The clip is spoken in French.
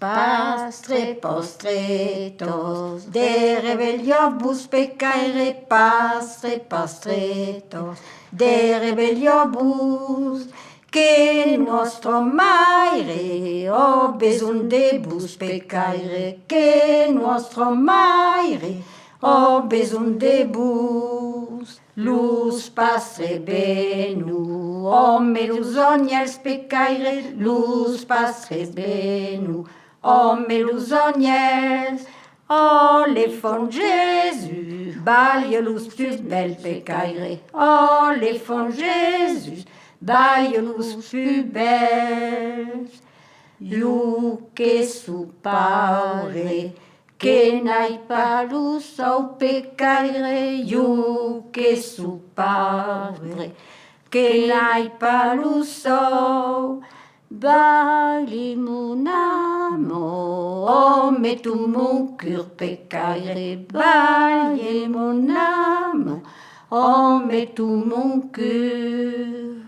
Pastre postretos, de rebeliobus peccaere, pastre postretos, de rebeliobus, que nostro maire obesundebus peccaere, que nostro maire obesundebus. Lus pastre benu, omelus ogniels peccaere, lus pastre benu, omelus ogniels. Olefant Jésus, baliolus pubel peccaere, olefant Jésus, baliolus pubels. Iuque supare, que n'aille pas lus au peccaere, iuque supare, que n'aille pas lus au. Bali mon amo, oh mais tout mon cœur peccaere, bali mon amo, oh mais tout mon cœur.